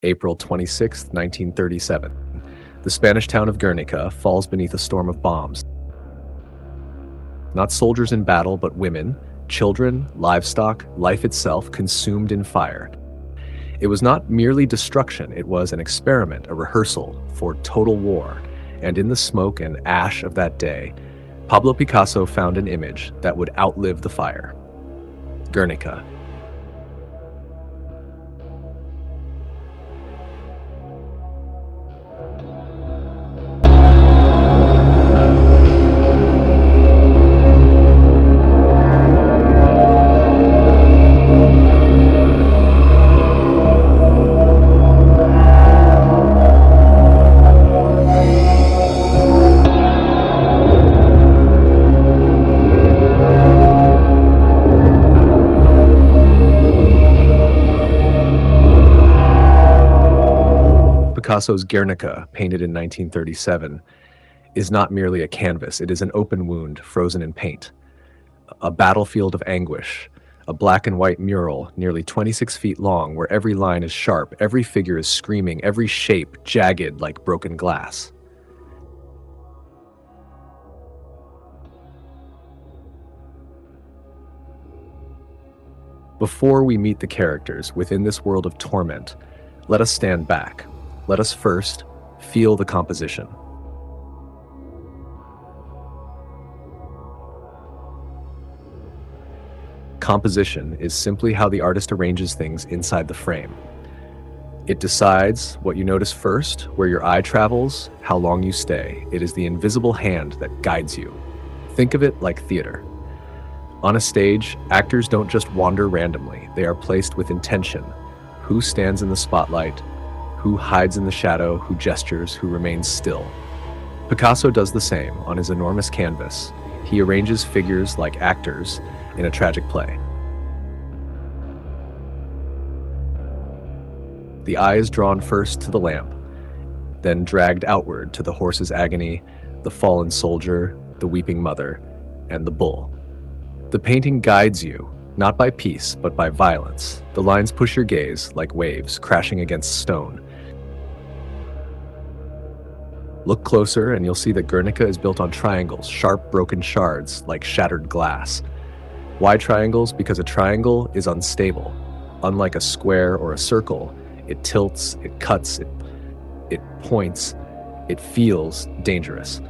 April 26, 1937. The Spanish town of Guernica falls beneath a storm of bombs. Not soldiers in battle, but women, children, livestock, life itself consumed in fire. It was not merely destruction, it was an experiment, a rehearsal for total war. And in the smoke and ash of that day, Pablo Picasso found an image that would outlive the fire. Guernica. Picasso's Guernica, painted in 1937, is not merely a canvas, it is an open wound frozen in paint. A battlefield of anguish, a black and white mural nearly 26 feet long where every line is sharp, every figure is screaming, every shape jagged like broken glass. Before we meet the characters within this world of torment, let us stand back. Let us first feel the composition. Composition is simply how the artist arranges things inside the frame. It decides what you notice first, where your eye travels, how long you stay. It is the invisible hand that guides you. Think of it like theater. On a stage, actors don't just wander randomly. They are placed with intention. Who stands in the spotlight? Who hides in the shadow, who gestures, who remains still. Picasso does the same on his enormous canvas. He arranges figures like actors in a tragic play. The eye is drawn first to the lamp, then dragged outward to the horse's agony, the fallen soldier, the weeping mother, and the bull. The painting guides you, not by peace, but by violence. The lines push your gaze like waves crashing against stone. Look closer and you'll see that Guernica is built on triangles, sharp broken shards like shattered glass. Why triangles? Because a triangle is unstable. Unlike a square or a circle, it tilts, it cuts, it points, it feels dangerous.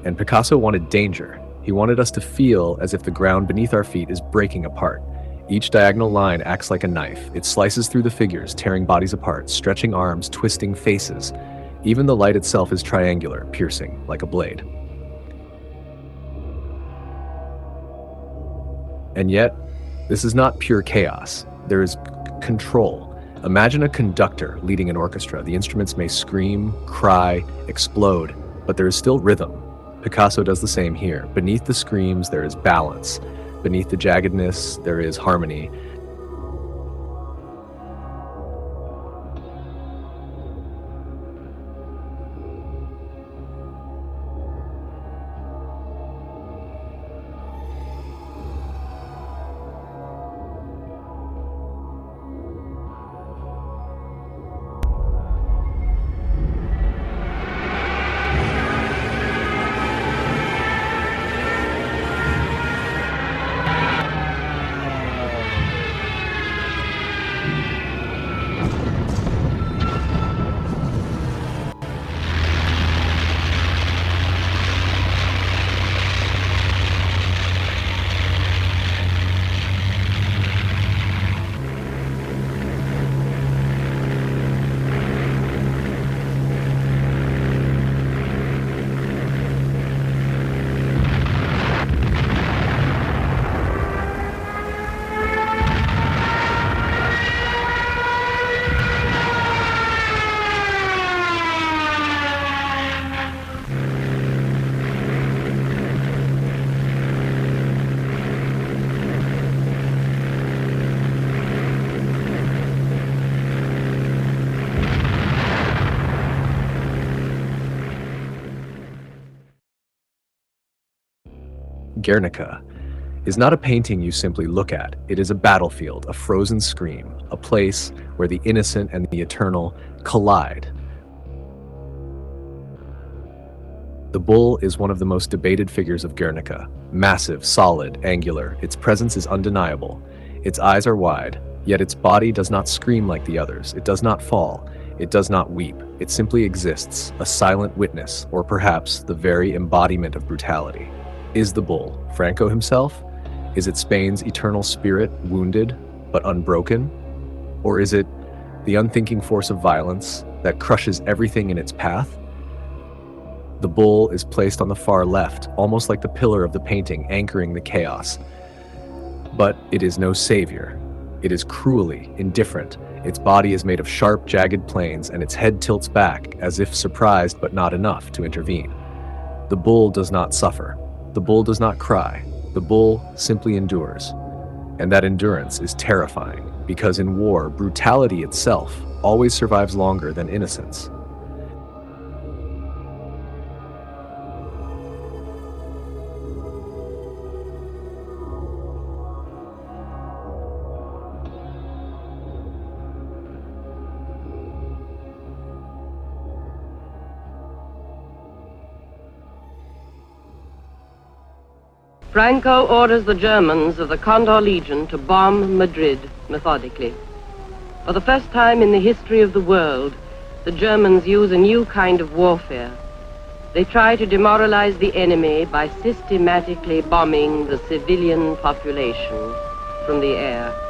And Picasso wanted danger. He wanted us to feel as if the ground beneath our feet is breaking apart. Each diagonal line acts like a knife. It slices through the figures, tearing bodies apart, stretching arms, twisting faces. Even the light itself is triangular, piercing like a blade. And yet, this is not pure chaos. There is control. Imagine a conductor leading an orchestra. The instruments may scream, cry, explode, but there is still rhythm. Picasso does the same here. Beneath the screams, there is balance. Beneath the jaggedness, there is harmony. Guernica is not a painting you simply look at. It is a battlefield, a frozen scream, a place where the innocent and the eternal collide. The bull is one of the most debated figures of Guernica. Massive, solid, angular, its presence is undeniable. Its eyes are wide, yet its body does not scream like the others. It does not fall. It does not weep. It simply exists, a silent witness, or perhaps the very embodiment of brutality. Is the bull Franco himself? Is it Spain's eternal spirit, wounded but unbroken? Or is it the unthinking force of violence that crushes everything in its path? The bull is placed on the far left, almost like the pillar of the painting anchoring the chaos. But it is no savior. It is cruelly indifferent. Its body is made of sharp, jagged planes, and its head tilts back, as if surprised but not enough to intervene. The bull does not suffer. The bull does not cry. The bull simply endures. And that endurance is terrifying, because in war, brutality itself always survives longer than innocence. Franco orders the Germans of the Condor Legion to bomb Madrid methodically. For the first time in the history of the world, the Germans use a new kind of warfare. They try to demoralize the enemy by systematically bombing the civilian population from the air.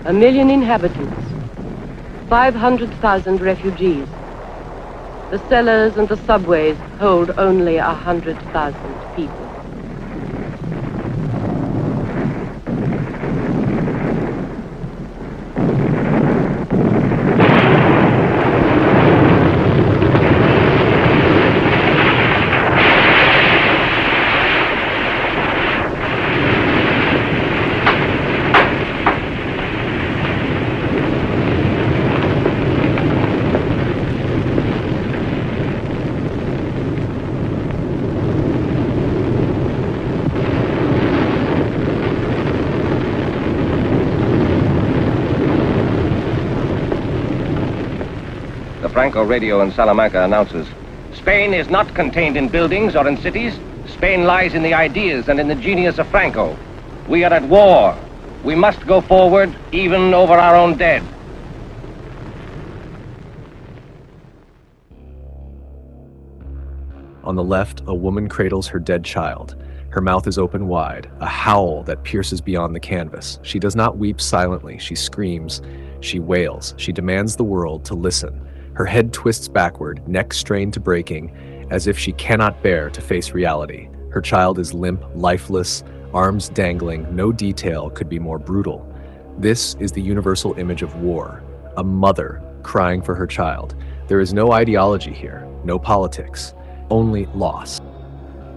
A million inhabitants, 500,000 refugees. The cellars and the subways hold only 100,000 people. Franco radio in Salamanca announces, Spain is not contained in buildings or in cities. Spain lies in the ideas and in the genius of Franco. We are at war. We must go forward, even over our own dead. On the left, a woman cradles her dead child. Her mouth is open wide, a howl that pierces beyond the canvas. She does not weep silently. She screams. She wails. She demands the world to listen. Her head twists backward, neck strained to breaking, as if she cannot bear to face reality. Her child is limp, lifeless, arms dangling. No detail could be more brutal. This is the universal image of war, a mother crying for her child. There is no ideology here, no politics, only loss.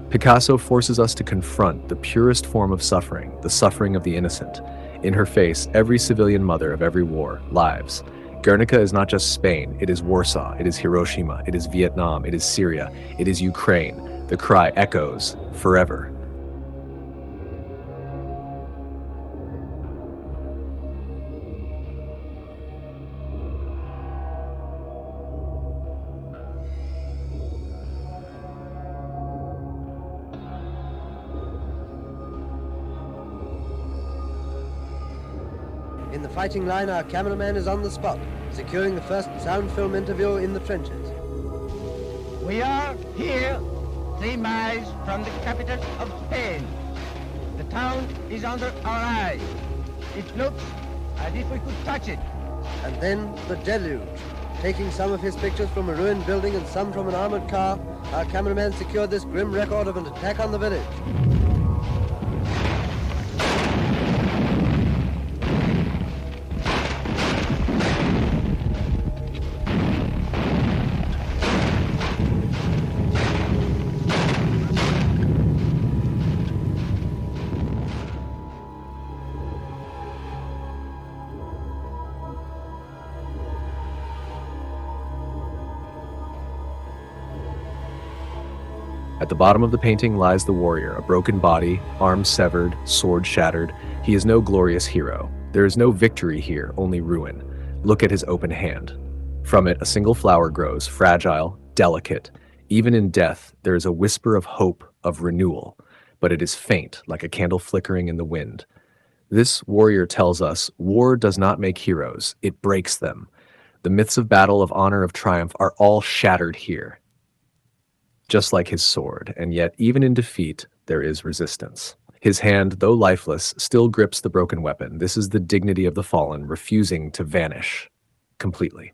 Picasso forces us to confront the purest form of suffering, the suffering of the innocent. In her face, every civilian mother of every war lives. Guernica is not just Spain, it is Warsaw, it is Hiroshima, it is Vietnam, it is Syria, it is Ukraine. The cry echoes forever. the fighting line, our cameraman is on the spot, securing the first sound film interview in the trenches. We are here, 3 miles from the capital of Spain. The town is under our eyes. It looks as if we could touch it. And then the deluge. Taking some of his pictures from a ruined building and some from an armored car, our cameraman secured this grim record of an attack on the village. At the bottom of the painting lies the warrior, a broken body, arms severed, sword shattered. He is no glorious hero. There is no victory here, only ruin. Look at his open hand. From it, a single flower grows, fragile, delicate. Even in death, there is a whisper of hope, of renewal, but it is faint, like a candle flickering in the wind. This warrior tells us, war does not make heroes, it breaks them. The myths of battle, of honor, of triumph are all shattered here, just like his sword, and yet even in defeat, there is resistance. His hand, though lifeless, still grips the broken weapon. This is the dignity of the fallen, refusing to vanish completely.